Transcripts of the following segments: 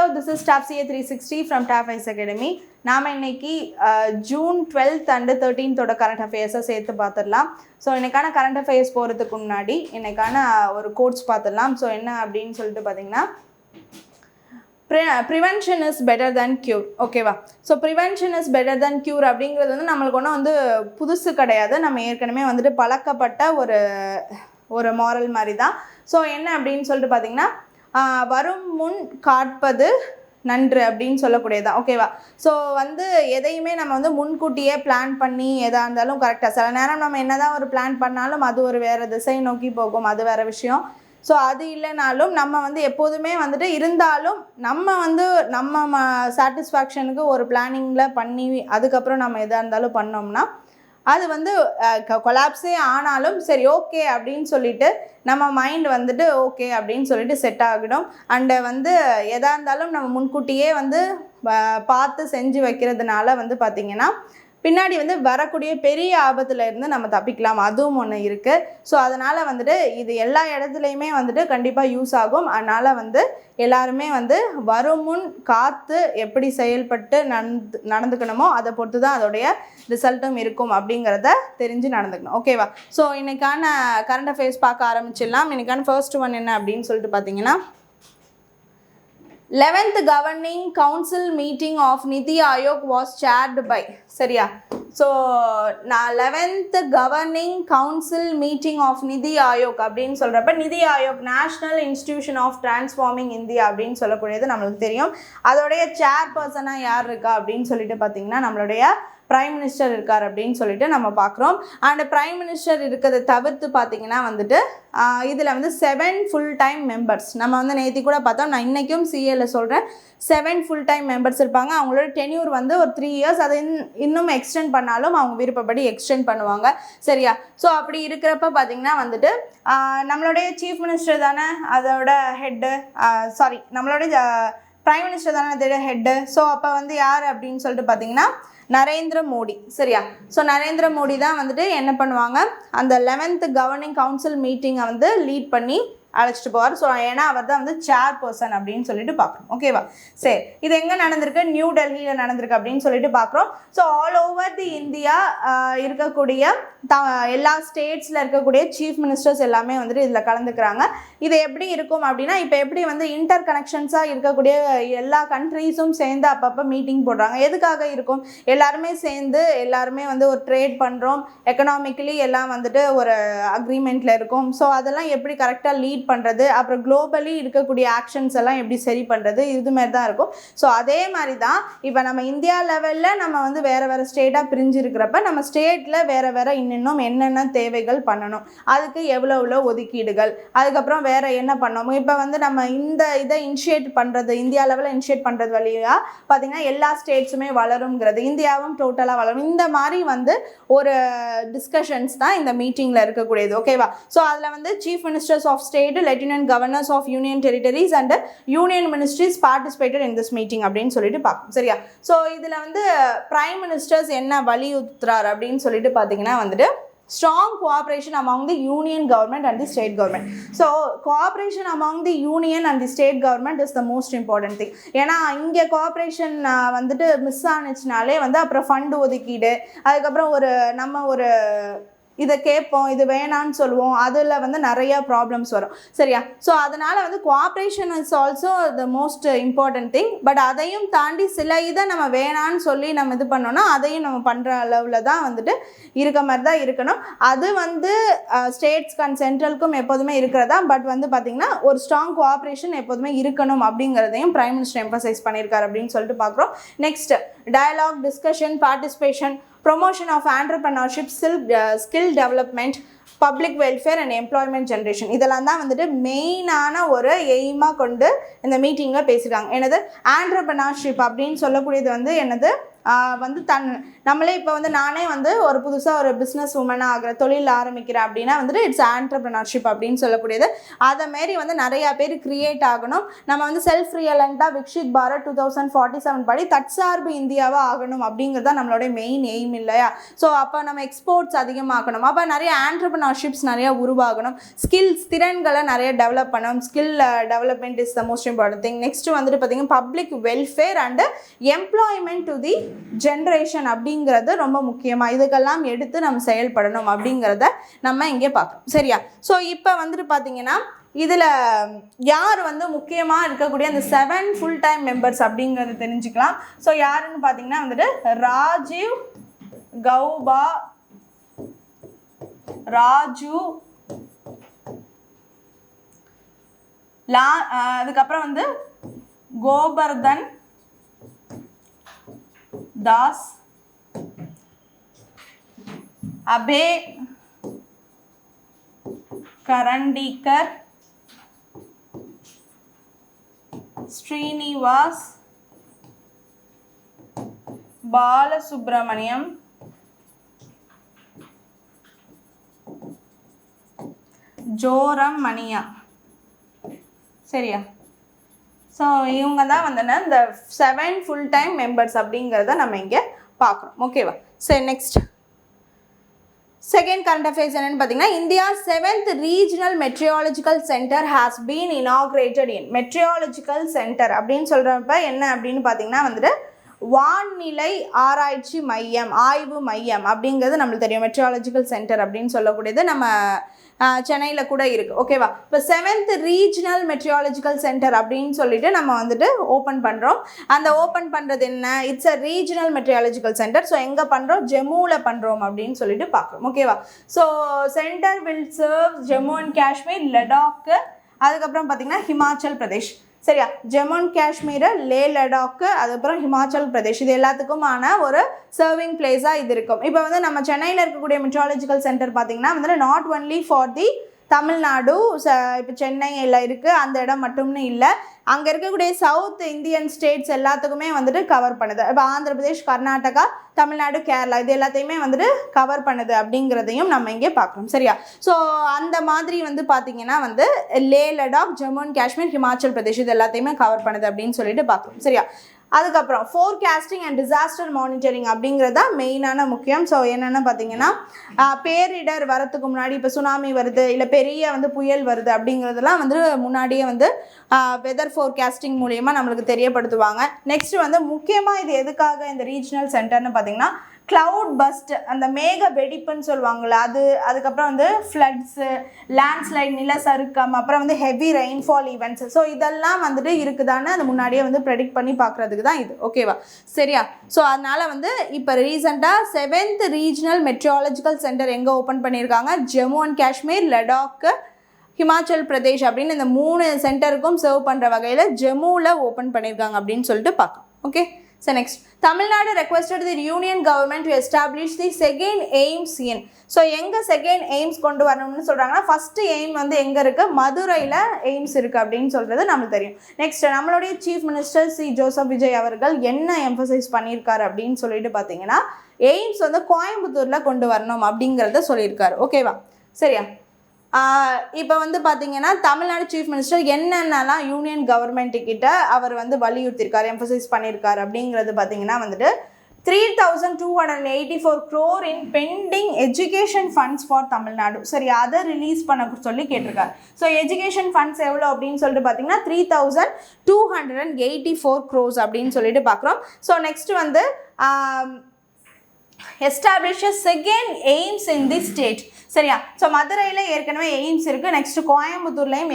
hello, this is TAP CA 360 from TAP ICE Academy. நாம இன்னைக்கு June 12th and 13th current அஃபேர்ஸை சேர்த்து பார்த்துடலாம். So இன்னைக்கான கரண்ட் அஃபேர்ஸ் போகிறதுக்கு முன்னாடி இன்னைக்கான ஒரு கோட்ஸ் பார்த்துடலாம். ஸோ என்ன அப்படின்னு சொல்லிட்டு பார்த்தீங்கன்னா, prevention is better than cure. ஓகேவா? So prevention is better than cure அப்படிங்கிறது வந்து நம்மளுக்கு ஒன்றும் வந்து புதுசு கிடையாது. நம்ம ஏற்கனவே வந்துட்டு பழக்கப்பட்ட ஒரு மாரல் மாதிரி தான். ஸோ என்ன அப்படின்னு சொல்லிட்டு பார்த்தீங்கன்னா, வரும் முன் காட்பது நன்று அப்படின்னு சொல்லக்கூடியதான். ஓகேவா? ஸோ வந்து எதையுமே நம்ம வந்து முன்கூட்டியே பிளான் பண்ணி எதாக இருந்தாலும் கரெக்டாக, சில நேரம் நம்ம என்ன தான் ஒரு பிளான் பண்ணாலும் அது ஒரு வேறு திசை நோக்கி போகும், அது வேறு விஷயம். ஸோ அது இல்லைனாலும் நம்ம வந்து எப்போதுமே வந்துட்டு இருந்தாலும் நம்ம சாட்டிஸ்ஃபேக்ஷனுக்கு ஒரு பிளானிங்கில் பண்ணி அதுக்கப்புறம் நம்ம எதாக இருந்தாலும் பண்ணோம்னா அது வந்து கொலாப்ஸே ஆனாலும் சரி ஓகே அப்படின்னு சொல்லிட்டு நம்ம மைண்ட் வந்துட்டு ஓகே அப்படின்னு சொல்லிட்டு செட் ஆகிடும். அண்டு வந்து எதாக இருந்தாலும் நம்ம முன்கூட்டியே வந்து பார்த்து செஞ்சு வைக்கிறதுனால வந்து பார்த்திங்கன்னா பின்னாடி வந்து வரக்கூடிய பெரிய ஆபத்தில் இருந்து நம்ம தப்பிக்கலாம். அதுவும் ஒன்று இருக்குது. ஸோ அதனால் வந்துட்டு இது எல்லா இடத்துலையுமே வந்துட்டு கண்டிப்பாக யூஸ் ஆகும். அதனால் வந்து எல்லாருமே வந்து வரும் முன் காத்து எப்படி செயல்பட்டு நடந்துக்கணுமோ அதை பொறுத்து தான் அதோடைய ரிசல்ட்டும் இருக்கும் அப்படிங்கிறத தெரிஞ்சு நடந்துக்கணும். ஓகேவா? ஸோ இன்றைக்கான கரண்ட் அஃபேர்ஸ் பார்க்க ஆரம்பிச்சிடலாம். இன்றைக்கான ஃபர்ஸ்ட் ஒன் என்ன அப்படின்னு சொல்லிட்டு பார்த்தீங்கன்னா, 11th Governing Council meeting of Niti Aayog was chaired by, சரியா? ஸோ நான் 11th Governing Council meeting of Niti Aayog அப்படின்னு சொல்கிறப்ப, NITI Aayog national institution of transforming India அப்படின்னு சொல்லக்கூடியது நம்மளுக்கு தெரியும். அதோடைய சேர்பர்சனாக யார் இருக்கா அப்படின்னு சொல்லிட்டு பார்த்தீங்கன்னா, நம்மளுடைய பிரைம் மினிஸ்டர் இருக்கார் அப்படின்னு சொல்லிட்டு நம்ம பார்க்குறோம். அண்ட் பிரைம் மினிஸ்டர் இருக்கிறத தவிர்த்து பார்த்திங்கன்னா வந்துட்டு இதில் வந்து 7 ஃபுல் டைம் மெம்பர்ஸ், நம்ம வந்து நேற்று கூட பார்த்தோம், நான் இன்றைக்கும் சிஏல சொல்கிறேன், 7 ஃபுல் டைம் மெம்பர்ஸ் இருப்பாங்க. அவங்களோட டென்யூர் வந்து ஒரு 3 years, அதை இன்னும் எக்ஸ்டெண்ட் பண்ணாலும் அவங்க விருப்பப்படி எக்ஸ்டெண்ட் பண்ணுவாங்க. சரியா? ஸோ அப்படி இருக்கிறப்ப பார்த்திங்கன்னா வந்துட்டு நம்மளுடைய சீஃப் மினிஸ்டர் தானே அதோட ஹெட்டு, நம்மளுடைய பிரைம் மினிஸ்டர் தானே அதோட ஹெட்டு. ஸோ அப்போ வந்து யார் அப்படின்னு சொல்லிட்டு பார்த்தீங்கன்னா நரேந்திர மோடி. சரியா? ஸோ நரேந்திர மோடி தான் வந்துட்டு என்ன பண்ணுவாங்க, அந்த 11th Governing Council மீட்டிங்கை வந்து லீட் பண்ணி அழைச்சிட்டு போவார். ஸோ ஏன்னா அவர் தான் வந்து சேர் பர்சன் அப்படின்னு சொல்லிட்டு பார்க்குறோம். ஓகேவா? சரி, இது எங்கே நடந்திருக்கு? நியூ டெல்லியில் நடந்திருக்கு அப்படின்னு சொல்லிட்டு பார்க்குறோம். So all over the India இருக்கக்கூடிய எல்லா ஸ்டேட்ஸில் இருக்கக்கூடிய சீஃப் மினிஸ்டர்ஸ் எல்லாமே வந்துட்டு இதில் கலந்துக்கிறாங்க. இது எப்படி இருக்கும் அப்படின்னா, இப்போ எப்படி வந்து இன்டர் கனெக்ஷன்ஸாக இருக்கக்கூடிய எல்லா கண்ட்ரீஸும் சேர்ந்து அப்பப்போ மீட்டிங் போடுறாங்க. எதுக்காக இருக்கும்? எல்லாருமே சேர்ந்து எல்லாருமே வந்து ஒரு ட்ரேட் பண்ணுறோம், எக்கனாமிக்கலி எல்லாம் வந்துட்டு ஒரு அக்ரிமெண்ட்டில் இருக்கும். ஸோ அதெல்லாம் எப்படி கரெக்டாக லீட் பண்ணுறது, அப்புறம் குளோபலி இருக்கக்கூடிய ஆக்ஷன்ஸ் எல்லாம் எப்படி சரி பண்ணுறது, இது மாதிரி தான் இருக்கும். ஸோ அதே மாதிரி தான் இப்போ நம்ம இந்தியா லெவலில் நம்ம வந்து வேறு ஸ்டேட்டாக பிரிஞ்சு இருக்கிறப்ப நம்ம ஸ்டேட்டில் வேறு இன்னும் என்னென்ன தேவைகள் பண்ணணும், அதுக்கு எவ்வளோ ஒதுக்கீடுகள், அதுக்கப்புறம் வேறு என்ன பண்ணணும். இப்போ வந்து நம்ம இதை இனிஷியேட் பண்ணுறது, இந்தியா லெவலில் இனிஷியேட் பண்ணுறது வழியாக பார்த்திங்கன்னா எல்லா ஸ்டேட்ஸுமே வளருங்கிறது, இந்தியாவும் டோட்டலாக வளரும். இந்த மாதிரி வந்து ஒரு டிஸ்கஷன்ஸ் தான் இந்த மீட்டிங்கில் இருக்கக்கூடியது. ஓகேவா? ஸோ அதில் வந்து chief ministers of state, lieutenant governors of union territories and union ministries participated in this meeting அப்படின்னு சொல்லிட்டு பார்க்கணும். சரியா? ஸோ இதில் வந்து பிரைம் மினிஸ்டர்ஸ் என்ன வலியுறுத்துறார் அப்படின்னு சொல்லிட்டு பார்த்தீங்கன்னா வந்துட்டு, strong cooperation among the union government and the state government. So cooperation among the union and the state government is the most important thing. ஏன்னா இங்கே கோஆப்ரேஷன் வந்துட்டு மிஸ் ஆனிச்சுனாலே வந்து அப்புறம் ஃபண்ட் ஒதுக்கீடு, அதுக்கப்புறம் நம்ம ஒரு இதை கேட்போம், இது வேணான்னு சொல்லுவோம், அதில் வந்து நிறையா ப்ராப்ளம்ஸ் வரும். சரியா? ஸோ அதனால் வந்து cooperation is also the most important thing. But அதையும் தாண்டி சில இதை நம்ம வேணான்னு சொல்லி நம்ம இது பண்ணோன்னா அதையும் நம்ம பண்ணுற அளவில் தான் வந்துட்டு இருக்க மாதிரி தான் இருக்கணும். அது வந்து ஸ்டேட்ஸ்க்கு அண்ட் சென்ட்ரலுக்கும் எப்போதுமே இருக்கிறதா. பட் வந்து பார்த்திங்கன்னா ஒரு ஸ்ட்ராங் கோஆப்ரேஷன் எப்போதுமே இருக்கணும் அப்படிங்கிறதையும் பிரைம் மினிஸ்டர் எம்பசைஸ் பண்ணியிருக்காரு அப்படின்னு சொல்லிட்டு பார்க்குறோம். Next, dialogue, discussion, participation, promotion of entrepreneurship, skill development, public welfare and employment generation, இதெல்லாம் தான் வந்துட்டு மெயினான ஒரு எய்மாக கொண்டு இந்த மீட்டிங்கில் பேசியிருக்காங்க. என்னது? ஆண்டர்பிரனர்ஷிப் அப்படின்னு சொல்லக்கூடியது வந்து என்னது வந்து நம்மளே இப்போ வந்து நானே வந்து ஒரு புதுசாக ஒரு பிஸ்னஸ் உமனாக ஆகிற தொழில் ஆரம்பிக்கிறேன் அப்படின்னா வந்துட்டு இட்ஸ் ஆண்டர்ப்ரனர்ஷிப் அப்படின்னு சொல்லக்கூடியது. அதை மாரி வந்து நிறையா பேர் கிரியேட் ஆகணும். நம்ம வந்து செல்ஃப் ரியலண்டாக விக்ஷித் பாரத் 2047 படி தற்சார்பு இந்தியாவாக ஆகணும் அப்படிங்கிறது தான் நம்மளோட மெயின் எய்ம் இல்லையா? ஸோ அப்போ நம்ம எக்ஸ்போர்ட்ஸ் அதிகமாகணும். அப்போ நிறைய ஆண்டர்ப்ரனர்ஷிப்ஸ் நிறையா உருவாகணும். ஸ்கில்ஸ் திறன்களை நிறைய டெவலப் பண்ணணும். Skill development is the most important thing. Next வந்துட்டு பார்த்தீங்கன்னா public welfare and employment to the generation அப்படிங்கிறது ரொம்ப முக்கியமாக. இதுக்கெல்லாம் எடுத்து நம்ம செயல்படணும் அப்படிங்கிறத நம்ம இங்கே பார்க்கணும். சரியா? ஸோ இப்போ வந்துட்டு பார்த்தீங்கன்னா இதில் யார் வந்து முக்கியமாக இருக்கக்கூடிய அந்த 7 ஃபுல் டைம் மெம்பர்ஸ் அப்படிங்கிறது தெரிஞ்சுக்கலாம். ஸோ யாருன்னு பார்த்தீங்கன்னா வந்துட்டு ராஜீவ் கௌபா, ராஜு அதுக்கப்புறம் வந்து கோபர்தன் தாஸ், அபே கரண்டிகர், ஸ்ரீனிவாஸ், பாலசுப்ரமணியம், ஜோரம் மணியா. சரியா? ஸோ இவங்க தான் வந்து இந்த 7 ஃபுல் டைம் மெம்பர்ஸ் அப்படிங்கிறத நம்ம இங்கே பார்க்குறோம். ஓகேவா? சரி, நெக்ஸ்ட் செகண்ட் கரண்ட் அஃபேர்ஸ் என்னன்னு பார்த்தீங்கன்னா India 7th regional meteorological centre has been inaugurated in. Meteorological centre அப்படின்னு சொல்கிறப்ப என்ன அப்படின்னு பார்த்தீங்கன்னா வந்துட்டு வான்நிலை ஆராய்ச்சி மையம், ஆய்வு மையம் அப்படிங்கிறது நம்மளுக்கு தெரியும். மெட்ரியாலஜிக்கல் சென்டர் அப்படின்னு சொல்லக்கூடியது நம்ம சென்னையில் கூட இருக்குது. ஓகேவா? இப்போ 7th ரீஜனல் மெட்ரியாலஜிக்கல் சென்டர் அப்படின்னு சொல்லிட்டு நம்ம வந்துட்டு ஓப்பன் பண்ணுறோம். அந்த ஓப்பன் பண்ணுறது என்ன? It's a regional meteorological centre. So எங்கே பண்ணுறோம்? ஜம்முவில் பண்ணுறோம் அப்படின்னு சொல்லிட்டு பார்க்குறோம். ஓகேவா? So centre will serve Jammu and Kashmir, Ladakh, அதுக்கப்புறம் பார்த்திங்கன்னா ஹிமாச்சல் பிரதேஷ். சரியா? ஜம்மு அண்ட் காஷ்மீர், லே லடாக்கு, அதுக்கப்புறம் ஹிமாச்சல் பிரதேஷ், இது எல்லாத்துக்குமான ஒரு சர்விங் பிளேஸாக இது இருக்கும். இப்போ வந்து நம்ம சென்னையில் இருக்கக்கூடிய மெட்ரியாலஜிக்கல் சென்டர் பார்த்திங்கன்னா வந்து not only for the Tamil Nadu, இப்போ சென்னையில் இருக்குது அந்த இடம் மட்டும்னு இல்லை, அங்கே இருக்கக்கூடிய சவுத் இந்தியன் ஸ்டேட்ஸ் எல்லாத்துக்குமே வந்துட்டு கவர் பண்ணுது. இப்போ ஆந்திர பிரதேஷ், கர்நாடகா, தமிழ்நாடு, கேரளா இது எல்லாத்தையுமே வந்துட்டு கவர் பண்ணுது அப்படிங்கிறதையும் நம்ம இங்கே பார்க்குறோம். சரியா? ஸோ அந்த மாதிரி வந்து பார்த்திங்கன்னா வந்து லே லடாக், ஜம்மு அண்ட் காஷ்மீர், ஹிமாச்சல் பிரதேஷ் இது எல்லாத்தையுமே கவர் பண்ணுது அப்படின்னு சொல்லிட்டு பார்க்குறோம். சரியா? அதுக்கப்புறம் ஃபோர்காஸ்டிங் அண்ட் டிசாஸ்டர் மானிட்டரிங் அப்படிங்கிறது தான் மெயினான முக்கியம். ஸோ என்னென்னு பார்த்தீங்கன்னா பேரிடர் வரத்துக்கு முன்னாடி இப்போ சுனாமி வருது இல்லை பெரிய வந்து புயல் வருது அப்படிங்கிறதெல்லாம் வந்து முன்னாடியே வந்து வெதர் ஃபோர்காஸ்டிங் மூலியமாக நம்மளுக்கு தெரியப்படுத்துவாங்க. நெக்ஸ்ட் வந்து முக்கியமாக இது எதுக்காக இந்த ரீஜனல் சென்டர்னு பார்த்தீங்கன்னா க்ளவுட் பஸ்ட், அந்த மேக வெடிப்புன்னு சொல்லுவாங்கள்ல அது, அதுக்கப்புறம் வந்து ஃப்ளட்ஸு, லேண்ட்ஸ்லைட், நிலச்சறுக்கம், அப்புறம் வந்து ஹெவி ரெயின்ஃபால் ஈவெண்ட்ஸ், ஸோ இதெல்லாம் வந்துட்டு இருக்குதான்னு அது முன்னாடியே வந்து ப்ரெடிக்ட் பண்ணி பார்க்குறதுக்கு தான் இது. ஓகேவா? சரியா? ஸோ அதனால் வந்து இப்போ ரீசெண்டாக 7th ரீஜனல் மெட்ரியாலஜிக்கல் சென்டர் எங்கே ஓப்பன் பண்ணியிருக்காங்க? ஜம்மு அண்ட் காஷ்மீர், லடாக்கு, ஹிமாச்சல் பிரதேஷ் அப்படின்னு இந்த 3 சென்டருக்கும் சர்வ் பண்ணுற வகையில் ஜம்முவில் ஓப்பன் பண்ணியிருக்காங்க அப்படின்னு சொல்லிட்டு பார்க்கலாம். Okay? So next, Tamil Nadu requested the union government to establish the second aims in. So எங்க second aims கொண்டு வரணும்னு சொல்றாங்கன்னா first aim வந்து எங்க இருக்கு? மதுரையில் aims இருக்கு அப்படின்னு சொல்றது நமக்கு தெரியும். நெக்ஸ்ட் நம்மளுடைய chief minister C Joseph Vijay அவர்கள் என்ன எம்பசைஸ் பண்ணியிருக்காரு அப்படின்னு சொல்லிட்டு பார்த்தீங்கன்னா எய்ம்ஸ் வந்து கோயம்புத்தூரில் கொண்டு வரணும் அப்படிங்கிறத சொல்லியிருக்காரு. ஓகேவா? சரியா? இப்போ வந்து பார்த்தீங்கன்னா தமிழ்நாடு சீஃப் மினிஸ்டர் என்னென்னலாம் யூனியன் கவர்மெண்ட்டுக்கிட்ட அவர் வந்து வலியுறுத்தியிருக்காரு, எம்பசைஸ் பண்ணியிருக்காரு அப்படிங்கிறது பார்த்தீங்கன்னா வந்துட்டு 3,284 crore in pending education funds for Tamil Nadu. சரி, அதை ரிலீஸ் பண்ண சொல்லி கேட்டிருக்காரு. ஸோ எஜுகேஷன் ஃபண்ட்ஸ் எவ்வளோ அப்படின்னு சொல்லிட்டு பார்த்தீங்கன்னா 3,284 crores அப்படின்னு சொல்லிட்டு பார்க்குறோம். ஸோ நெக்ஸ்ட் வந்து establish a second aims in this state. சரியா? ஸோ மதுரையில் ஏற்கனவே எய்ம்ஸ் இருக்குது, நெக்ஸ்ட் கோயம்புத்தூர்லேயும்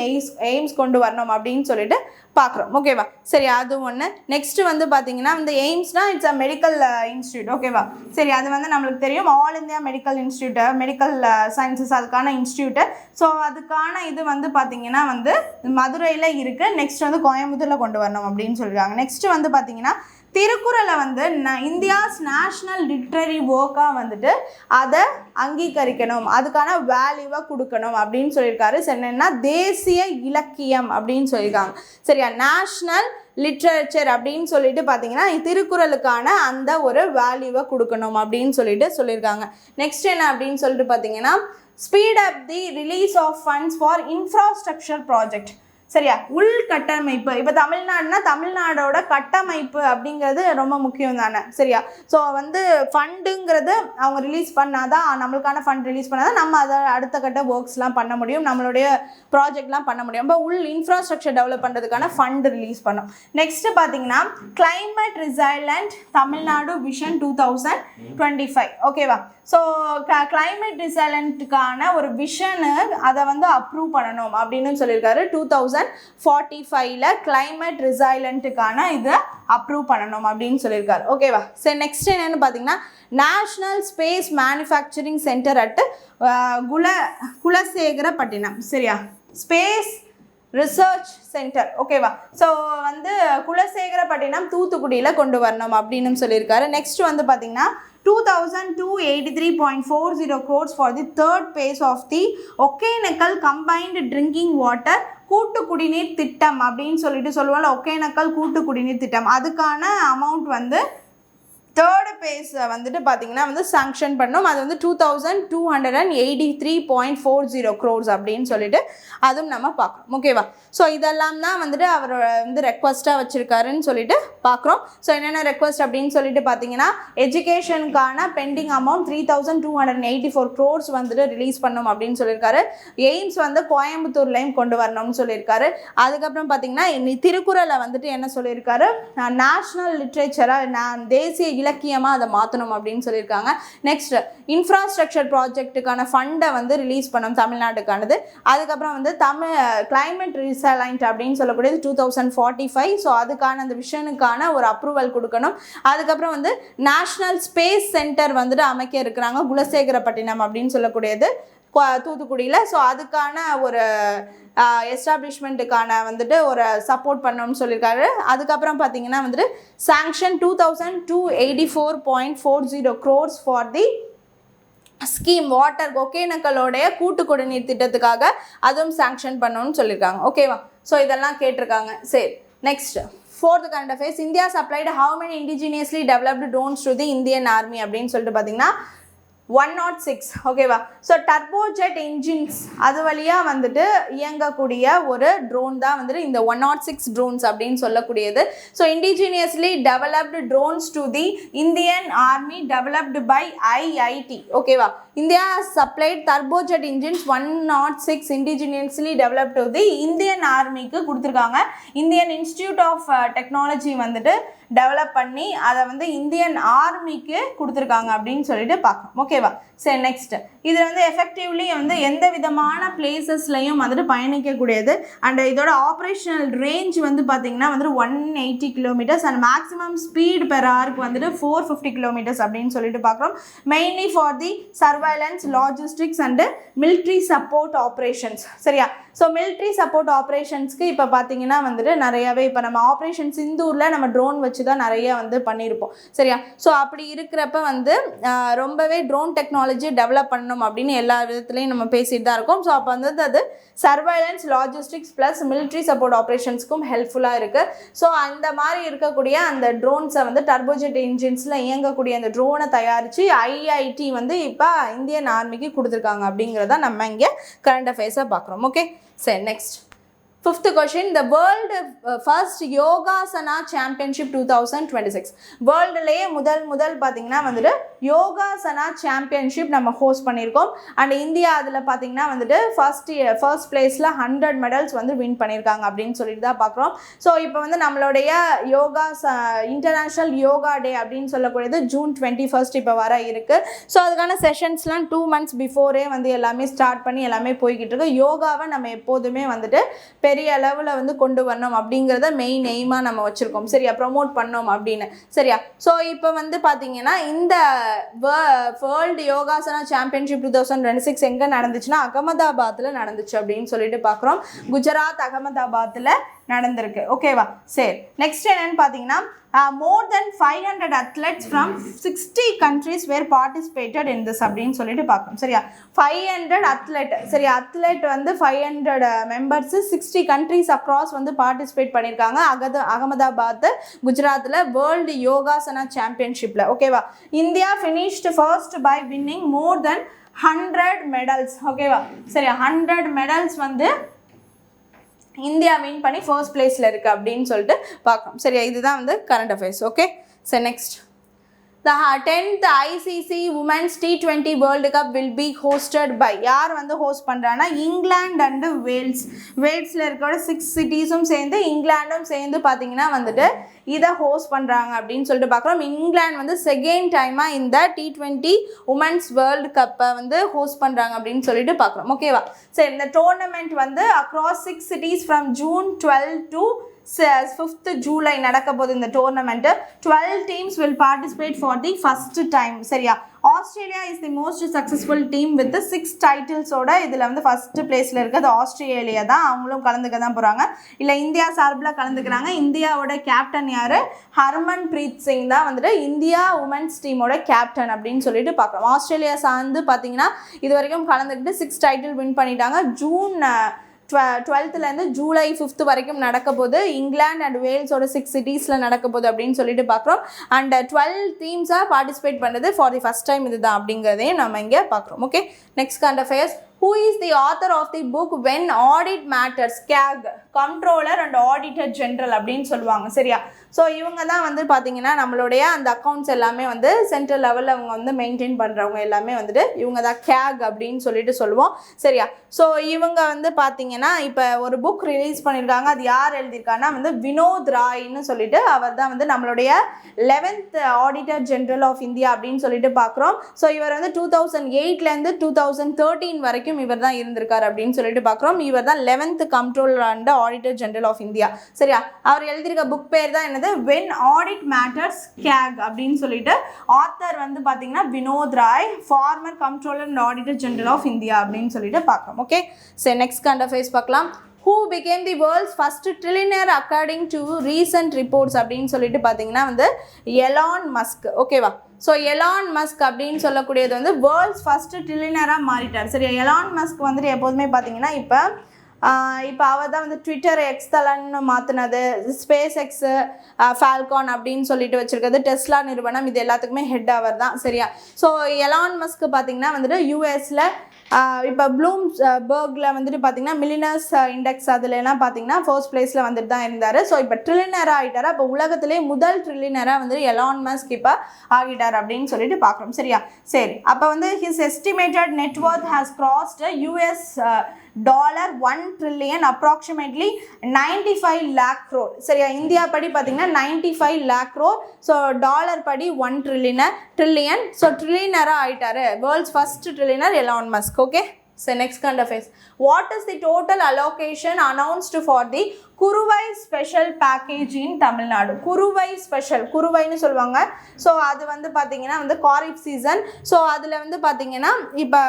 எய்ம்ஸ் கொண்டு வரணும் அப்படின்னு சொல்லிட்டு பார்க்குறோம். ஓகேவா? சரி, அது ஒன்று. நெக்ஸ்ட் வந்து பார்த்தீங்கன்னா இந்த எய்ம்ஸ்னால் இட்ஸ் அ மெடிக்கல் இன்ஸ்டியூட். ஓகேவா? சரி, அது வந்து நம்மளுக்கு தெரியும் all India medical institute, medical sciences அதுக்கான இன்ஸ்டியூட்டு. ஸோ அதுக்கான இது வந்து பார்த்தீங்கன்னா வந்து மதுரையில் இருக்குது, நெக்ஸ்ட் வந்து கோயம்புத்தூரில் கொண்டு வரணும் அப்படின்னு சொல்லியிருக்காங்க. நெக்ஸ்ட் வந்து பார்த்தீங்கன்னா திருக்குறளை வந்து இந்தியாஸ் நேஷ்னல் லிட்ரரி ஒர்க்காக வந்துட்டு அதை அங்கீகரிக்கணும், அதுக்கான வேல்யூவாக கொடுக்கணும் அப்படின்னு சொல்லியிருக்காரு. என்னன்னா தேசிய இலக்கியம் அப்படின்னு சொல்லியிருக்காங்க. சரியா? சரியா? நேஷ்னல் லிட்ரேச்சர் அப்படின்னு சொல்லிட்டு பார்த்தீங்கன்னா திருக்குறளுக்கான அந்த ஒரு வேல்யூவை கொடுக்கணும் அப்படின்னு சொல்லிட்டு சொல்லியிருக்காங்க. நெக்ஸ்ட் என்ன அப்படின்னு சொல்லிட்டு பார்த்தீங்கன்னா speed up the release of funds for infrastructure project. சரியா? உள்கட்டமைப்பு. இப்போ தமிழ்நாடுனா தமிழ்நாடோட கட்டமைப்பு அப்படிங்கிறது ரொம்ப முக்கியம் தானே. சரியா? ஸோ வந்து ஃபண்டுங்கிறது அவங்க ரிலீஸ் பண்ணாதான், நம்மளுக்கான ஃபண்ட் ரிலீஸ் பண்ணாதான் நம்ம அதை அடுத்த கட்ட ஒர்க்ஸ்லாம் பண்ண முடியும், நம்மளுடைய ப்ராஜெக்ட்லாம் பண்ண முடியும். இப்போ உள் இன்ஃப்ராஸ்ட்ரக்சர் டெவலப் பண்ணுறதுக்கான ஃபண்டு ரிலீஸ் பண்ணோம். நெக்ஸ்ட்டு பார்த்தீங்கன்னா கிளைமேட் ரிசைலண்ட் தமிழ்நாடு விஷன் 2025. ஓகேவா? ஸோ கிளைமேட் ரிசைலண்ட்டுக்கான ஒரு விஷனு அதை வந்து அப்ரூவ் பண்ணணும் அப்படின்னு சொல்லியிருக்காரு. 2045 கிளைமேட் ரிசைலண்ட்டுக்கான இதை அப்ரூவ் பண்ணணும் அப்படின்னு சொல்லியிருக்காரு. ஓகேவா? சரி, நெக்ஸ்ட் என்னென்னு பார்த்தீங்கன்னா national space manufacturing centre at Kulasekarapattinam. சரியா? Space research centre. ஓகேவா? ஸோ வந்து குலசேகரப்பட்டினம் தூத்துக்குடியில் கொண்டு வரணும் அப்படின்னு சொல்லியிருக்காரு. நெக்ஸ்ட் வந்து பார்த்தீங்கன்னா 2283.40 crores for the third phase of the Hogenakkal combined drinking water கூட்டு குடிநீர் திட்டம் அப்படின்னு சொல்லிட்டு சொல்லுவாங்க. ஒகேனக்கல் கூட்டு குடிநீர் திட்டம், அதுக்கான அமௌண்ட் வந்து தேர்டு பேஸ் வந்துட்டு பார்த்தீங்கன்னா வந்து சாங்ஷன் பண்ணோம். அது வந்து 2283.40 crores அப்படின்னு சொல்லிட்டு அதுவும் நம்ம பார்க்குறோம். ஓகேவா? ஸோ இதெல்லாம் தான் வந்துட்டு அவர் வந்து ரெக்வஸ்ட்டாக வச்சுருக்காருன்னு சொல்லிட்டு பார்க்குறோம். ஸோ என்னென்ன ரெக்வஸ்ட் அப்படின்னு சொல்லிட்டு பார்த்தீங்கன்னா எஜுகேஷனுக்கான பெண்டிங் அமௌண்ட் 3284 crores வந்துட்டு ரிலீஸ் பண்ணோம் அப்படின்னு சொல்லியிருக்காரு. எய்ம்ஸ் வந்து கோயம்புத்தூர்லையும் கொண்டு வரணும்னு சொல்லியிருக்காரு. அதுக்கப்புறம் பார்த்தீங்கன்னா திருக்குறளை வந்துட்டு என்ன சொல்லியிருக்காரு, நேஷ்னல் லிட்ரேச்சராக தேசிய இலக்கியமாக அதை மாற்றணும் அப்படின்னு சொல்லியிருக்காங்க. நெக்ஸ்ட் இன்ஃப்ராஸ்ட்ரக்சர் ப்ராஜெக்ட்டுக்கான ஃபண்டை வந்து ரிலீஸ் பண்ணோம் தமிழ்நாட்டுக்கானது. அதுக்கப்புறம் வந்து கிளைமேட் ரிசைலண்ட் அப்படின்னு சொல்லக்கூடியது 2045. ஸோ அதுக்கான அந்த விஷனுக்கான ஒரு அப்ரூவல் கொடுக்கணும். அதுக்கப்புறம் வந்து நேஷ்னல் ஸ்பேஸ் சென்டர் வந்துட்டு அமைக்க இருக்கிறாங்க குலசேகரப்பட்டினம் அப்படின்னு சொல்லக்கூடியது தூத்துக்குடியில். ஸோ அதுக்கான ஒரு எஸ்டாப்ளிஷ்மெண்ட்டுக்கான வந்துட்டு ஒரு சப்போர்ட் பண்ணணும்னு சொல்லியிருக்காரு. அதுக்கப்புறம் பார்த்தீங்கன்னா வந்துட்டு sanction 2284.40 crores for the scheme water ஒகேனக்கலோடைய கூட்டு குடிநீர் திட்டத்துக்காக அதுவும் சாங்ஷன் பண்ணணும்னு சொல்லியிருக்காங்க. ஓகேவா? ஸோ இதெல்லாம் கேட்டிருக்காங்க. சரி, next fourth current affairs. India supplied how many indigenously developed drones to the Indian army அப்படின்னு சொல்லிட்டு பார்த்தீங்கன்னா 106. ஓகேவா? ஸோ டர்போஜெட் இன்ஜின்ஸ் அது வழியாக வந்துட்டு இயங்கக்கூடிய ஒரு ட்ரோன் தான் வந்துட்டு இந்த 106 ட்ரோன்ஸ் அப்படின்னு சொல்லக்கூடியது. So indigenously developed drones to the Indian army developed by IIT. ஓகேவா? India supplied turbojet engines 106 indigenously developed the Indian ஆர்மிக்கு கொடுத்துருக்காங்க. இந்தியன் இன்ஸ்டிடியூட் ஆஃப் டெக்னாலஜி வந்துட்டு டெவலப் பண்ணி அதை வந்து இந்தியன் ஆர்மிக்கு கொடுத்துருக்காங்க அப்படின்னு சொல்லிட்டு பார்க்கணும். ஓகேவா? சரி, நெக்ஸ்ட் இது வந்து எஃபெக்டிவ்லி வந்து எந்த விதமான பிளேசஸ்லையும் வந்துட்டு பயணிக்கக்கூடியது. அண்ட் இதோட ஆப்ரேஷனல் ரேஞ்ச் வந்து பார்த்தீங்கன்னா வந்துட்டு 180 kilometres and maximum speed per ஹவருக்கு வந்துட்டு 450 கிலோமீட்டர்ஸ் அப்படின்னு சொல்லிட்டு பார்க்குறோம். Mainly for the surveillance, logistics and military support operations. சரியா? ஸோ மிலிட்ரி சப்போர்ட் ஆப்ரேஷன்ஸ்க்கு இப்போ பார்த்தீங்கன்னா வந்துட்டு நிறையாவே இப்போ நம்ம ஆப்ரேஷன் சிந்தூரில் நம்ம ட்ரோன் வச்சு தான் நிறைய வந்து பண்ணியிருப்போம். சரியா? ஸோ அப்படி இருக்கிறப்ப வந்து ரொம்பவே ட்ரோன் டெக்னாலஜி டெவலப் பண்ணணும் அப்படின்னு எல்லா விதத்துலையும் நம்ம பேசிட்டு தான் இருக்கோம். ஸோ அப்போ வந்து அது surveillance, logistics plus military support ஆப்ரேஷன்ஸ்க்கும் ஹெல்ப்ஃபுல்லாக இருக்குது. ஸோ அந்த மாதிரி இருக்கக்கூடிய அந்த ட்ரோன்ஸை வந்து டர்போஜெட் இன்ஜின்ஸில் இயங்கக்கூடிய அந்த ட்ரோனை தயாரித்து IIT வந்து இப்போ இந்தியன் ஆர்மிக்கு கொடுத்துருக்காங்க அப்படிங்கிறத நம்ம இங்கே கரண்ட் அஃபேர்ஸை பார்க்குறோம். ஓகே, சரி, next fifth question. The world first yogasana championship 2026. வேர்ல்டுலேயே முதல் பார்த்தீங்கன்னா வந்துட்டு யோகாசனா சாம்பியன்ஷிப் நம்ம ஹோஸ்ட் பண்ணியிருக்கோம். அண்ட் இந்தியா அதில் பார்த்தீங்கன்னா வந்துட்டு ஃபர்ஸ்ட் பிளேஸில் 100 மெடல்ஸ் வந்து வின் பண்ணியிருக்காங்க அப்படின்னு சொல்லிட்டு தான் பார்க்குறோம். ஸோ இப்போ வந்து நம்மளுடைய இன்டர்நேஷ்னல் யோகா டே அப்படின்னு சொல்லக்கூடியது June 21 இப்போ வர இருக்குது. ஸோ அதுக்கான செஷன்ஸ்லாம் 2 months பிஃபோரே வந்து எல்லாமே ஸ்டார்ட் பண்ணி எல்லாமே போய்கிட்டு இருக்கு. யோகாவை நம்ம எப்போதுமே வந்துட்டு பெரிய அளவில் வந்து கொண்டு வரணும் அப்படிங்கிறத மெயின் எய்மாக நம்ம வச்சுருக்கோம். சரியா? ப்ரொமோட் பண்ணோம் அப்படின்னு. சரியா? ஸோ இப்போ வந்து பார்த்தீங்கன்னா இந்த வேர்ல்டு யோகாசனா சாம்பியன்ஷிப் 2026 எங்கே நடந்துச்சுன்னா அகமதாபாத்தில் நடந்துச்சு அப்படின்னு சொல்லிட்டு பார்க்குறோம். குஜராத் அகமதாபாத்தில் நடந்திருக்கு. ஓகேவா? சரி, நெக்ஸ்ட் என்னன்னு பார்த்தீங்கன்னா more than 500 athletes from 60 countries were participated in this அப்படின்னு சொல்லிட்டு பார்க்கணும். சரியா? 500 athlete. சரி, அத்லெட் வந்து 500 மெம்பர்ஸ் 60 countries across வந்து பார்ட்டிசிபேட் பண்ணியிருக்காங்க. அகமதாபாத் குஜராத்தில் வேர்ல்டு யோகாசனா சாம்பியன்ஷிப்பில். ஓகேவா? India finished first by winning more than 100 medals. ஓகேவா? சரி, 100 medals வந்து இந்தியா வின் பண்ணி ஃபர்ஸ்ட் பிளேஸில் இருக்குது அப்படின்னு சொல்லிட்டு பார்க்கணும். சரியா? இதுதான் வந்து கரண்ட் அஃபேர்ஸ். ஓகே, சரி, next the 10th ICC Women's T20 World Cup will be hosted by யார் வந்து ஹோஸ்ட் பண்ணுறாங்கன்னா இங்கிலாந்து அண்டு வேல்ஸ். வேல்ஸில் இருக்கிற 6 சிட்டிஸும் சேர்ந்து இங்கிலாண்டும் சேர்ந்து பார்த்தீங்கன்னா வந்துட்டு இதை ஹோஸ்ட் பண்ணுறாங்க அப்படின்னு சொல்லிட்டு பார்க்குறோம். இங்கிலாந்து வந்து செகண்ட் டைமாக இந்த T20 உமன்ஸ் வேர்ல்டு கப்பை வந்து ஹோஸ்ட் பண்ணுறாங்க அப்படின்னு சொல்லிட்டு பார்க்குறோம். ஓகேவா? சரி, இந்த டோர்னமெண்ட் வந்து across 6 cities from June 12 to 5th July நடக்க போது இந்த tournament. 12 teams will participate for the first time. சரியா? Australia is the most successful team with 6 டைட்டில்ஸோட இதில் வந்து ஃபர்ஸ்ட் பிளேஸில் இருக்கிறது ஆஸ்திரேலியா தான். அவங்களும் கலந்துக்க தான் போகிறாங்க. இல்லை, இந்தியா சார்பில் கலந்துக்கிறாங்க. இந்தியாவோட கேப்டன் யார்? ஹர்மன் பிரீத் சிங் தான் வந்துட்டு இந்தியா உமன்ஸ் டீமோட கேப்டன் அப்படின்னு சொல்லிட்டு பார்க்குறோம். ஆஸ்திரேலியா சார்ந்து பார்த்தீங்கன்னா இது வரைக்கும் கலந்துக்கிட்டு 6 டைட்டில் வின் பண்ணிட்டாங்க. ஜூன் 12th ஜூலை 5th வரைக்கும் நடக்க போது. இங்கிலாந்து அண்ட் வேல்ஸோட 6 சிட்டிஸில் நடக்க போகுது அப்படின்னு சொல்லிட்டு பார்க்குறோம். அண்ட் 12 டீம்ஸாக பார்ட்டிசிபேட் பண்ணுறது ஃபார் தி ஃபஸ்ட் டைம் இதுதான் அப்படிங்கிறதையும் நம்ம இங்கே பார்க்குறோம். Okay, next current affairs. Who is the author of the book When Audit Matters? CAG, controller and auditor general அப்படின்னு சொல்லுவாங்க. சரியா? ஸோ இவங்க தான் வந்து பார்த்தீங்கன்னா நம்மளுடைய அந்த அக்கௌண்ட்ஸ் எல்லாமே வந்து சென்ட்ரல் லெவலில் அவங்க வந்து மெயின்டைன் பண்ணுறவங்க எல்லாமே வந்துட்டு இவங்க தான் CAG அப்படின்னு சொல்லிட்டு சொல்லுவோம். சரியா? ஸோ இவங்க வந்து பார்த்தீங்கன்னா இப்போ ஒரு புக் ரிலீஸ் பண்ணியிருக்காங்க. அது யார் எழுதியிருக்காங்கன்னா வந்து வினோத் ராய்ன்னு சொல்லிட்டு அவர் தான் வந்து நம்மளுடைய 11th auditor general of India அப்படின்னு சொல்லிட்டு பார்க்குறோம். ஸோ இவர் வந்து 2008 2013 வரைக்கும் இவர் தான் இருந்திருக்காரு அப்படின்னு சொல்லிட்டு பார்க்குறோம். இவர் தான் 11th controller and auditor general of India. சரியா? அவர் எழுதியிருக்க புக் பேர் தான் என்னது? When Audit Matters, CAG அப்படின்னு சொல்லிட்டு. ஆத்தர் வந்து பார்த்தீங்கன்னா Vinod Rai, former controller and auditor general of India அப்படின்னு சொல்லிட்டு பார்க்குறோம். ஓகே, சரி, நெக்ஸ்ட் கரண்ட் அஃபேர்ஸ் பார்க்கலாம். Who became the world's first trillionaire according to recent reports அப்படின்னு சொல்லிட்டு பார்த்தீங்கன்னா வந்து எலான் மஸ்க். ஓகேவா? ஸோ எலான் மஸ்க் அப்படின்னு சொல்லக்கூடியது வந்து வேர்ல்ட்ஸ் ஃபர்ஸ்ட் ட்ரில்லியனராக மாறிட்டார். சரி, எலான் மஸ்க் வந்துட்டு எப்போதுமே பார்த்தீங்கன்னா இப்போ அவர் தான் வந்து ட்விட்டர் எக்ஸ்தலன்னு மாற்றினது, ஸ்பேஸ் எக்ஸு, ஃபால்கான் அப்படின்னு சொல்லிட்டு வச்சுருக்கிறது, டெஸ்லா நிறுவனம், இது எல்லாத்துக்குமே ஹெட் அவர் தான். சரியா? ஸோ எலான் மஸ்க் பார்த்தீங்கன்னா வந்துட்டு யூஎஸில் இப்போ ப்ளூம்பர்கில் வந்துட்டு பார்த்தீங்கன்னா மில்லியனர்ஸ் இண்டெக்ஸ் அதுலலாம் பார்த்தீங்கன்னா ஃபர்ஸ்ட் பிளேஸில் வந்துட்டு தான் இருந்தார். ஸோ இப்போ ட்ரில்லியனராக ஆகிட்டார். அப்போ உலகத்திலே முதல் ட்ரில்லியனராக வந்துட்டு எலான் மஸ்க் இப்போ ஆகிட்டார் அப்படின்னு சொல்லிட்டு பார்க்குறோம். சரியா? சரி, அப்போ வந்து his estimated net worth has crossed $1 trillion approximately 95 lakh crore. சரியா? இந்தியா படி பார்த்தீங்கன்னா 95 lakh crore. ஸோ டாலர் படி 1 trillion. ஸோ ட்ரில்லியனராக ஆகிட்டாரு. World's first trillionaire Elon Musk. Okay, so next kind of is what is the total allocation announced for the குருவை special package இன் தமிழ்நாடு? குருவை special, குருவைன்னு சொல்லுவாங்க. So அது வந்து பார்த்தீங்கன்னா வந்து காரிஃப் சீசன். ஸோ அதில் வந்து பார்த்தீங்கன்னா இப்போ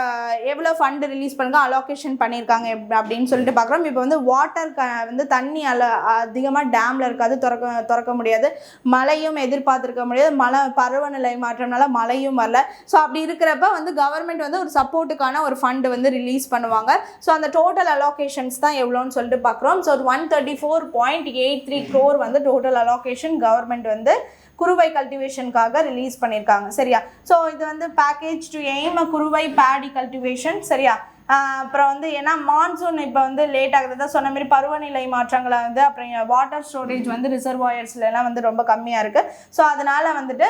எவ்வளோ ஃபண்டு ரிலீஸ் பண்ணுங்க அலோகேஷன் பண்ணியிருக்காங்க அப்படின்னு சொல்லிட்டு பார்க்குறோம். இப்போ வந்து வாட்டர் வந்து தண்ணி அதிகமாக டேமில் இருக்காது, திறக்க முடியாது. மழையும் எதிர்பார்த்துருக்க முடியாது. பருவநிலை மாற்றம்னால மழையும் வரல. ஸோ அப்படி இருக்கிறப்ப வந்து கவர்மெண்ட் வந்து ஒரு சப்போர்ட்டுக்கான ஒரு ஃபண்டு வந்து ரிலீஸ் பண்ணுவாங்க. ஸோ அந்த டோட்டல் அலோகேஷன்ஸ் தான் எவ்வளோன்னு சொல்லிட்டு பார்க்குறோம். ஸோ 134.83 crore வந்து டோட்டல் அலோகேஷன் கவர்மெண்ட் வந்து குருவை கல்டிவேஷனுக்காக ரிலீஸ் பண்ணியிருக்காங்க. சரியா? ஸோ இது வந்து பேக்கேஜ் டு எய்ம் குருவை பேடி கல்டிவேஷன். சரியா? அப்புறம் வந்து ஏன்னா மான்சூன் இப்போ வந்து லேட் ஆகுது தான் சொன்ன மாதிரி பருவநிலை மாற்றங்களை வந்து அப்புறம் வாட்டர் ஸ்டோரேஜ் வந்து ரிசர்வாயர்ஸ்லாம் வந்து ரொம்ப கம்மியாக இருக்குது. ஸோ அதனால் வந்துட்டு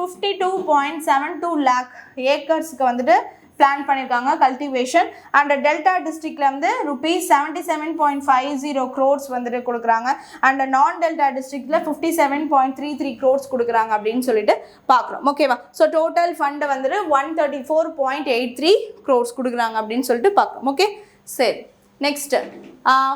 52.72 lakh ஏக்கர்ஸுக்கு வந்துட்டு பிளான் பண்ணியிருக்காங்க கல்டிவேஷன். அண்ட் டெல்டா டிஸ்ட்ரிக்டில் வந்து ₹77.50 crores வந்துட்டு கொடுக்குறாங்க. அண்ட் நான் டெல்டா டிஸ்ட்ரிக்டில் 57.33 crores கொடுக்குறாங்க அப்படின்னு சொல்லிட்டு பார்க்குறோம். ஓகேவா? ஸோ டோட்டல் ஃபண்டு வந்துட்டு 134.83 crores கொடுக்குறாங்க அப்படின்னு சொல்லிட்டு பார்க்குறோம். ஓகே, சரி, next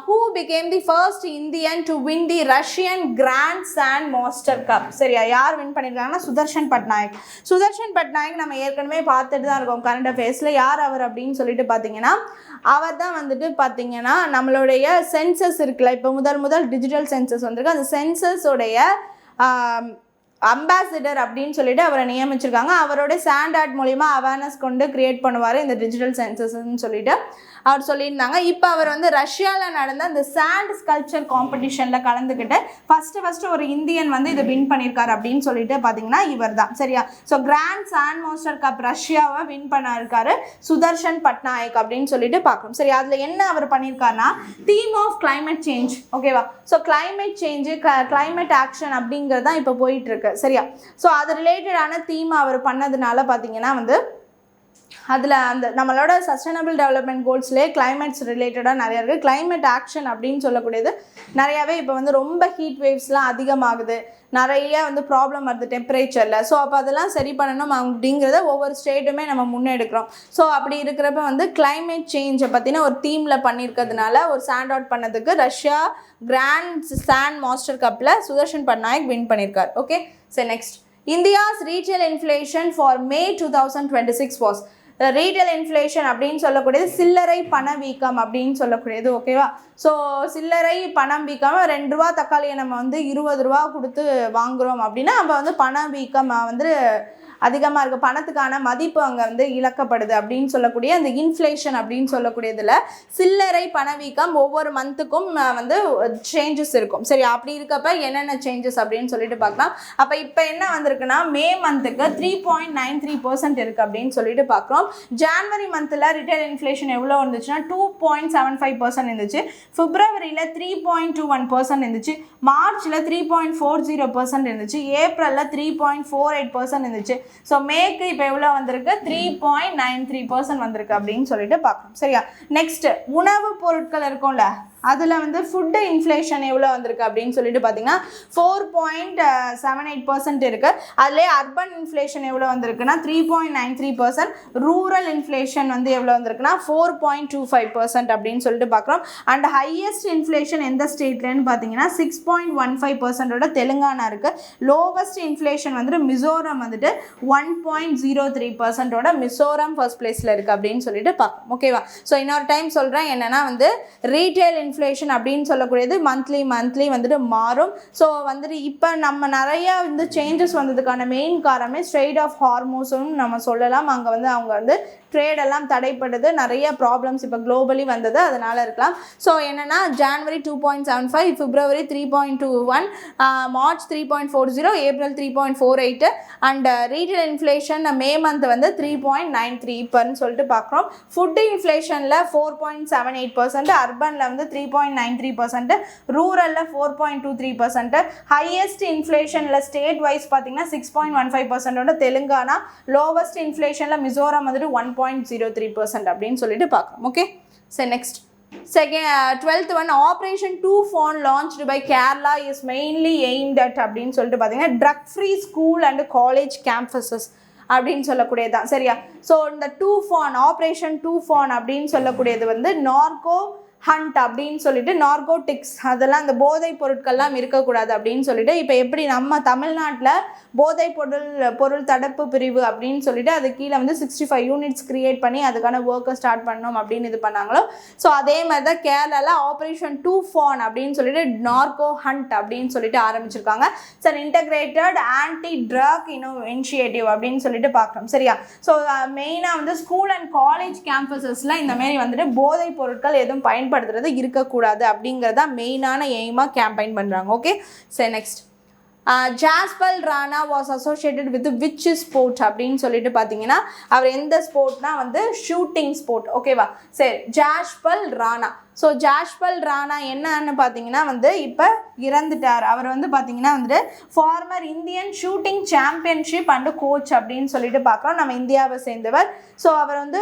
who became the first Indian to win the Russian Grand Slam Master Cup? சரியா, யார் வின் பண்ணியிருக்காங்கன்னா சுதர்ஷன் பட்நாயக். சுதர்ஷன் பட்நாயக் நம்ம ஏற்கனவே பார்த்துட்டு தான் இருக்கோம் கரண்ட் அஃபேர்ஸில். யார் அவர் அப்படின்னு சொல்லிட்டு பார்த்தீங்கன்னா, அவர் தான் வந்துட்டு பார்த்தீங்கன்னா நம்மளுடைய சென்சஸ் இருக்குல்ல, இப்போ முதல் டிஜிட்டல் சென்சஸ் வந்திருக்கு, அந்த சென்சஸோடைய அம்பாசிடர் அப்படின்னு சொல்லிட்டு அவரை நியமிச்சிருக்காங்க. அவரோட சாண்டார்ட் மூலிமா அவேர்னஸ் கொண்டு கிரியேட் பண்ணுவார் இந்த டிஜிட்டல் சென்சஸ்ன்னு சொல்லிட்டு அவர் சொல்லியிருந்தாங்க. இப்போ அவர் வந்து ரஷ்யாவில் நடந்த அந்த சாண்ட் ஸ்கல்ப்சர் காம்படிஷனில் கலந்துக்கிட்டு ஃபஸ்ட்டு ஒரு இந்தியன் வந்து இதை வின் பண்ணியிருக்காரு அப்படின்னு சொல்லிட்டு பார்த்தீங்கன்னா இவர் தான். சரியா, so grand sand master cup ரஷ்யாவை வின் பண்ணியிருக்காரு சுதர்ஷன் பட்நாயக் அப்படின்னு சொல்லிட்டு பார்க்குறோம். சரி, அதில் என்ன அவர் பண்ணியிருக்காருன்னா தீம் ஆஃப் கிளைமேட் சேஞ்ச். ஓகேவா, so climate change climate action அப்படிங்கிறது தான் இப்போ போயிட்டு இருக்கு. சரியா, ஸோ அது ரிலேட்டடான தீம் அவர் பண்ணதுனால பார்த்தீங்கன்னா வந்து அதில் அந்த நம்மளோட சஸ்டைனபிள் டெவலப்மெண்ட் கோல்ஸ்லேயே கிளைமேட்ஸ் ரிலேட்டடாக நிறையா இருக்குது. கிளைமேட் ஆக்ஷன் அப்படின்னு சொல்லக்கூடியது நிறையாவே இப்போ வந்து ரொம்ப ஹீட் வேவ்ஸ்லாம் அதிகமாகுது, நிறைய வந்து ப்ராப்ளம் வருது டெம்பரேச்சரில். ஸோ அப்போ அதெல்லாம் சரி பண்ணணும் அப்படிங்கிறத ஒவ்வொரு ஸ்டேட்டுமே நம்ம முன்னெடுக்கிறோம். ஸோ அப்படி இருக்கிறப்ப வந்து கிளைமேட் சேஞ்சை பற்றின ஒரு தீமில் பண்ணியிருக்கிறதுனால ஒரு சாண்ட் அவுட் பண்ணதுக்கு ரஷ்யா கிராண்ட் சாண்ட் மாஸ்டர் கப்பில் சுதர்ஷன் பட்நாயக் வின் பண்ணியிருக்கார். ஓகே, சரி next. India's retail inflation for May 2026 was. Retail inflation அப்படின்னு சொல்லக்கூடியது சில்லறை பணவீக்கம் அப்படின்னு சொல்லக்கூடியது. ஓகேவா, ஸோ சில்லறை பணம் வீக்கம், 2 ரூபா தக்காளியை நம்ம வந்து 20 ரூபா கொடுத்து வாங்குகிறோம் அப்படின்னா நம்ம வந்து பணவீக்கம் வந்து அதிகமாக இருக்குது, பணத்துக்கான மதிப்பு அங்கே வந்து இழக்கப்படுது அப்படின்னு சொல்லக்கூடிய அந்த இன்ஃப்ளேஷன் அப்படின்னு சொல்லக்கூடியதில் சில்லறை பணவீக்கம் ஒவ்வொரு மந்த்துக்கும் வந்து சேஞ்சஸ் இருக்கும். சரி, அப்படி இருக்கப்ப என்னென்ன சேஞ்சஸ் அப்படின்னு சொல்லிட்டு பார்க்கலாம். அப்போ இப்போ என்ன வந்திருக்குன்னா மே மந்த்துக்கு 3.93% இருக்குது அப்படின்னு சொல்லிட்டு பார்க்குறோம். ஜான்வரி மந்தில் ரிட்டைல் இன்ஃப்ளேஷன் எவ்வளோ இருந்துச்சுன்னா 2.75% இருந்துச்சு. பிப்ரவரியில் 3.21% இருந்துச்சு. மார்ச்சில் 3.40% இருந்துச்சு. ஏப்ரலில் 3.48% இருந்துச்சு. ஸோ மேக்கு இப்போ எவ்வளோ வந்திருக்கு, 3.93% வந்திருக்கு அப்படின்னு சொல்லிட்டு பார்க்கணும். சரியா, நெக்ஸ்ட் உணவு பொருட்கள் இருக்கும்ல, அதில் வந்து ஃபுட்டு இன்ஃப்ளேஷன் எவ்வளோ வந்திருக்கு அப்படின்னு சொல்லிட்டு பார்த்தீங்கன்னா 4.78% இருக்குது. அதிலே அர்பன் இன்ஃப்ளேஷன் எவ்வளோ வந்திருக்குன்னா 3.93%. ரூரல் இன்ஃப்ளேஷன் வந்து எவ்வளோ வந்திருக்குன்னா 4.25% அப்படின்னு சொல்லிட்டு பார்க்குறோம். அண்ட் ஹையஸ்ட் இன்ஃப்ளேஷன் எந்த ஸ்டேட்லன்னு பார்த்தீங்கன்னா 6.15% தெலுங்கானா இருக்குது. லோவஸ்ட் இன்ஃப்ளேஷன் வந்துட்டு மிசோரம் வந்துட்டு 1.03% மிசோரம் ஃபர்ஸ்ட் பிளேஸில் இருக்குது அப்படின்னு சொல்லிட்டு பார்க்கணும். ஓகேவா, ஸோ இன்னொரு டைம் சொல்கிறேன் என்னென்னா வந்து ரீட்டெயில் இன்ஃப்ளேஷன் அப்படின்னு சொல்லக்கூடியது மந்த்லி வந்துட்டு மாறும். ஸோ வந்துட்டு இப்போ நம்ம நிறையா வந்து சேஞ்சஸ் வந்ததுக்கான மெயின் காரணமே ஸ்ட்ரெய்ட் ஆஃப் ஹார்மோஸும் நம்ம சொல்லலாம். அங்கே வந்து அவங்க வந்து ட்ரேடெல்லாம் தடைப்படுது, நிறைய ப்ராப்ளம்ஸ் இப்போ குளோபலி வந்தது, அதனால் இருக்கலாம். ஸோ என்னென்னா January 2.75, February 3.21, March 3.40, April 3.48 and retail inflation May month வந்து 3.93%ன்னு சொல்லிட்டு பார்க்குறோம். ஃபுட்டு இன்ஃப்ளேஷனில் 4.78%, அர்பனில் வந்து 3.93%, ரூரலில் 4.23%. ஹையஸ்ட் இன்ஃப்ளேஷனில் ஸ்டேட் வைஸ் பார்த்தீங்கன்னா 6.15% தெலுங்கானா, லோவஸ்ட் இன்ஃப்ளேஷனில் மிசோரம் வந்துட்டு 1.03% அப்படின்னு சொல்லிட்டு பார்க்குறோம். ஓகே, சரி next. Second 12th one, Operation 2 launched by Kerala is mainly aimed at அப்படின்னு சொல்லிட்டு பார்த்தீங்கன்னா drug free school and college campuses அப்படின்னு சொல்லக்கூடியதான். சரியா, ஸோ இந்த ஆப்ரேஷன் 2 அப்படின்னு சொல்லக்கூடியது வந்து நார்கோ ஹண்ட் அப்படின்னு சொல்லிட்டு நார்கோட்டிக்ஸ், அதெல்லாம் அந்த போதைப் பொருட்கள்லாம் இருக்கக்கூடாது அப்படின்னு சொல்லிட்டு இப்போ எப்படி நம்ம தமிழ்நாட்டில் போதைப் பொருள் தடுப்பு பிரிவு அப்படின்னு சொல்லிட்டு அது கீழே வந்து 65 யூனிட்ஸ் கிரியேட் பண்ணி அதுக்கான ஒர்க்கை ஸ்டார்ட் பண்ணணும் அப்படின்னு இது பண்ணாங்களோ, ஸோ அதே மாதிரி தான் கேரளாவில் ஆப்ரேஷன் 2 அப்படின்னு சொல்லிட்டு நார்கோ ஹண்ட் அப்படின்னு சொல்லிட்டு ஆரம்பிச்சிருக்காங்க. Sir integrated anti drug initiative அப்படின்னு சொல்லிட்டு பார்க்குறோம். சரியா, ஸோ மெயினாக வந்து ஸ்கூல் அண்ட் காலேஜ் கேம்பஸஸில் இந்த மாதிரி வந்துட்டு போதைப் பொருட்கள் எதுவும் பயன்படுத்துறது இருக்கக்கூடாது அப்படிங்கிறதா மெயினான எய்மாக கேம்பெயின் பண்ணுறாங்க. ஓகே, சரி next. Jaspal Rana was associated with which sport அப்படின்னு சொல்லிட்டு பார்த்தீங்கன்னா அவர் எந்த ஸ்போர்ட்னா வந்து ஷூட்டிங் ஸ்போர்ட். ஓகேவா, சரி ஜாஸ்பல் ராணா. ஸோ ஜாஸ்பல் ராணா என்னன்னு பார்த்தீங்கன்னா வந்து இப்போ இறந்துட்டார். அவர் வந்து பார்த்தீங்கன்னா வந்துட்டு farmer Indian shooting championship and coach அப்படின்னு சொல்லிட்டு பார்க்குறோம், நம்ம இந்தியாவை சேர்ந்தவர். ஸோ அவர் வந்து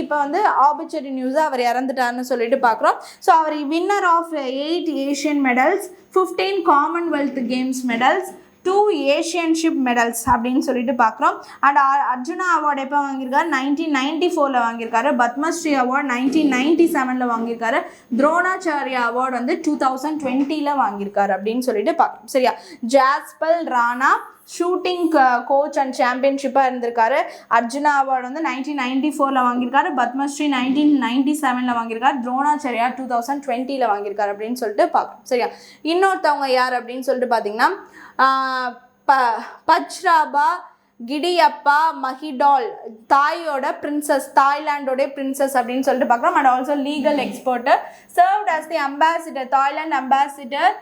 இப்போ வந்து ஆபர்ச்சுனிட்டி நியூஸாக அவர் இறந்துட்டார்னு சொல்லிட்டு பார்க்குறோம். ஸோ அவர் winner of 8 Asian medals, 15 Commonwealth games medals, 2 ஏஷியன்ஷிப் மெடல்ஸ் அப்படின்னு சொல்லிட்டு பார்க்குறோம். அண்ட் அர்ஜுனா அவார்டு எப்போ வாங்கியிருக்காரு? 1994 வாங்கியிருக்காரு. பத்மஸ்ரீ அவார்டு 1997 வாங்கியிருக்காரு. துரோணாச்சாரியா அவார்டு வந்து 2020 வாங்கியிருக்காரு அப்படின்னு சொல்லிட்டு பார்க்குறோம். சரியா? ஜாஸ்பல் ராணா ஷூட்டிங் கோச் அண்ட் சாம்பியன்ஷிப்பாக இருந்திருக்காரு. அர்ஜுனா அவார்டு வந்து 1994 வாங்கியிருக்காரு. பத்மஸ்ரீ 1997 வாங்கியிருக்காரு. துரோணாச்சாரியா 2020 வாங்கியிருக்காரு அப்படின்னு சொல்லிட்டு பார்க்கணும். சரியா? இன்னொருத்தவங்க யார் அப்படின்னு சொல்லிட்டு பார்த்தீங்கன்னா பச்ராபா கிடியப்பா மஹிடால், தாயோட பிரின்சஸ், தாய்லாண்டோடைய பிரின்சஸ் அப்படின்னு சொல்லிட்டு பார்க்குறோம். And also legal expert, served as the ambassador, Thailand ambassador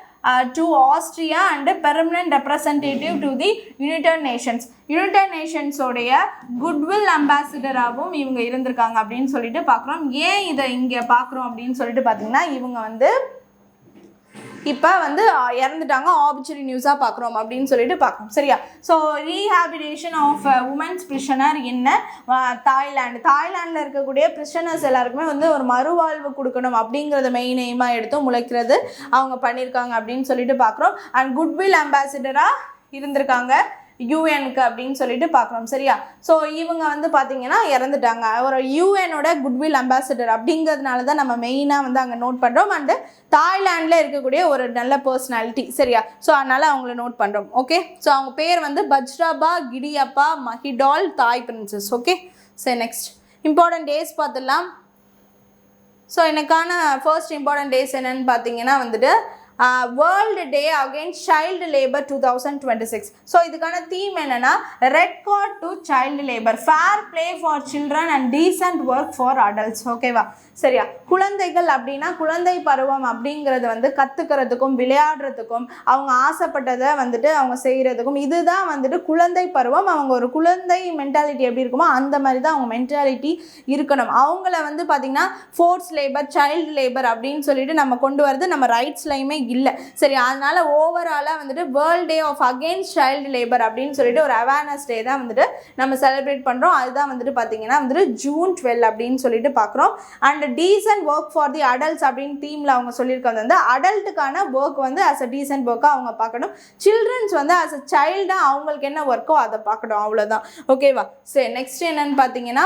to Austria and permanent representative to the United Nations. United Nations உடைய குட்வில் அம்பாசிடராகவும் இவங்க இருந்திருக்காங்க அப்படின்னு சொல்லிட்டு பார்க்குறோம். ஏன் இதை இங்கே பார்க்குறோம் அப்படின்னு சொல்லிட்டு பார்த்தீங்கன்னா இவங்க வந்து இப்போ வந்து இறந்துட்டாங்க, ஆப்சுரி நியூஸாக பார்க்குறோம் அப்படின்னு சொல்லிட்டு பார்க்கணும். சரியா? ஸோ ரீஹாபிலிட்டேஷன் ஆஃப் உமன்ஸ் பிரிஷனர் என்ன தாய்லாண்டில் இருக்கக்கூடிய பிரிஷனர்ஸ் எல்லாருக்குமே வந்து ஒரு மறுவாழ்வு கொடுக்கணும் அப்படிங்கிறத மெயின் எய்மாக எடுத்து முளைக்கிறது அவங்க பண்ணியிருக்காங்க அப்படின்னு சொல்லிட்டு பார்க்குறோம். அண்ட் குட்வில் அம்பாசிடராக இருந்திருக்காங்க யூஎனுக்கு அப்படின்னு சொல்லிட்டு பார்க்குறோம். சரியா? ஸோ இவங்க வந்து பார்த்தீங்கன்னா இறந்துட்டாங்க. ஒரு யூஎனோட குட்வில் அம்பாசிடர் அப்படிங்கிறதுனால தான் நம்ம மெயினாக வந்து அங்கே நோட் பண்ணுறோம். அண்டு தாய்லாண்டில் இருக்கக்கூடிய ஒரு நல்ல பர்சனாலிட்டி. சரியா? ஸோ அதனால் அவங்கள நோட் பண்ணுறோம். ஓகே. ஸோ அவங்க பேர் வந்து பச்ராபா கிடியப்பா மஹிடால், தாய் பிரின்சஸ். ஓகே. சரி, நெக்ஸ்ட் இம்பார்ட்டன்ட் டேஸ் பார்த்துடலாம். ஸோ எனக்கான ஃபர்ஸ்ட் இம்பார்ட்டன்ட் டேஸ் என்னன்னு பார்த்தீங்கன்னா வந்துட்டு world day against child labour 2026. So இதுக்கான தீம் என்னென்னா red card to child labour, fair play for children and decent work for adults. ஓகேவா? சரியா? குழந்தைகள் அப்படின்னா குழந்தை பருவம் அப்படிங்கிறது வந்து கற்றுக்கிறதுக்கும் விளையாடுறதுக்கும் அவங்க ஆசைப்பட்டதை வந்துட்டு அவங்க செய்கிறதுக்கும் இதுதான் வந்துட்டு குழந்தை பருவம். அவங்க ஒரு குழந்தை மென்டாலிட்டி எப்படி இருக்குமோ அந்த மாதிரி தான் அவங்க மென்டாலிட்டி இருக்கணும். அவங்கள வந்து பார்த்திங்கன்னா ஃபோர்ஸ் லேபர், சைல்டு லேபர் அப்படின்னு சொல்லிட்டு நம்ம கொண்டு வரது நம்ம ரைட்ஸ்லையுமே இல்லை. சரி, அதனால ஓவராலாக வந்துட்டு world day of against child labour அப்படின்னு சொல்லிட்டு ஒரு அவேர்னஸ் டே தான் வந்துட்டு நம்ம செலிப்ரேட் பண்ணுறோம். அதுதான் வந்துட்டு பார்த்தீங்கன்னா வந்துட்டு June 12 அப்படின்னு சொல்லிட்டு பார்க்குறோம். And decent work for the adults அப்படின்னு தீமில் அவங்க சொல்லியிருக்கிறது வந்து அடல்ட்டுக்கான ஒர்க் வந்து ஆஸ் அ டீசன்ட் ஒர்க்காக அவங்க பார்க்கணும். சில்ட்ரன்ஸ் வந்து ஆஸ் அ சைல்டாக அவங்களுக்கு என்ன ஒர்க்கோ அதை பார்க்கணும். அவ்வளோதான். ஓகேவா? சரி, நெக்ஸ்ட் என்னன்னு பார்த்தீங்கன்னா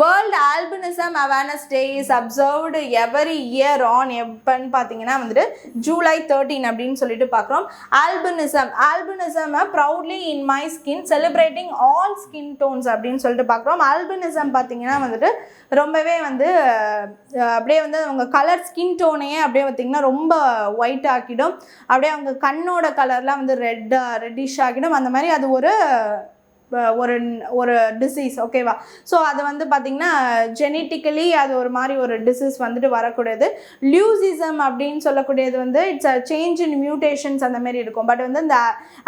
world albinism awareness day is observed every year on எப்பன்னு பார்த்தீங்கன்னா வந்துட்டு July 13 அப்படின்னு சொல்லிட்டு பார்க்குறோம். Albinism proudly in my skin celebrating all skin tones அப்படின்னு சொல்லிட்டு பார்க்குறோம். ஆல்பினிசம் பார்த்தீங்கன்னா வந்துட்டு ரொம்பவே வந்து அப்படியே வந்து அவங்க கலர் ஸ்கின் டோனையே அப்படியே பார்த்திங்கன்னா ரொம்ப ஒயிட் ஆக்கிடும். அப்படியே அவங்க கண்ணோட கலர்லாம் வந்து ரெட்டிஷ் ஆகிடும். அந்த மாதிரி அது ஒரு டிசீஸ். ஓகேவா? ஸோ அது வந்து பார்த்திங்கன்னா ஜெனட்டிக்கலி அது ஒரு மாதிரி ஒரு டிசீஸ் வந்துட்டு வரக்கூடியது. லியூசிசம் அப்படின்னு சொல்லக்கூடியது வந்து it's a change in mutations அந்த மாதிரி இருக்கும். பட் வந்து இந்த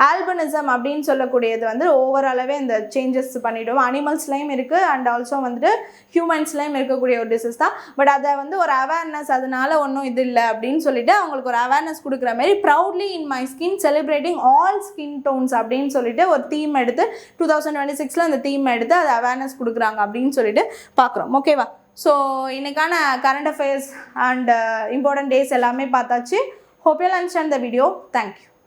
ஆல்பினிசம் அப்படின்னு சொல்லக்கூடியது வந்து ஓவராலாகவே இந்த சேஞ்சஸ் பண்ணிவிடும். அனிமல்ஸ்லையும் இருக்குது அண்ட் ஆல்சோ வந்துட்டு ஹியூமன்ஸ்லையும் இருக்கக்கூடிய ஒரு டிசீஸ் தான். பட் அதை வந்து ஒரு அவேர்னஸ், அதனால ஒன்றும் இது இல்லை அப்படின்னு சொல்லிட்டு அவங்களுக்கு ஒரு அவேர்னஸ் கொடுக்குற மாதிரி proudly in my skin celebrating all skin tones அப்படின்னு சொல்லிட்டு ஒரு தீம் எடுத்து 2026 அந்த தீம் எடுத்து அது அவேர்னஸ் கொடுக்குறாங்க அப்படின்னு சொல்லிட்டு பார்க்குறோம். ஓகேவா? ஸோ இன்னைக்கான current affairs and important days எல்லாமே பார்த்தாச்சு. Hope you understand the video. Thank you.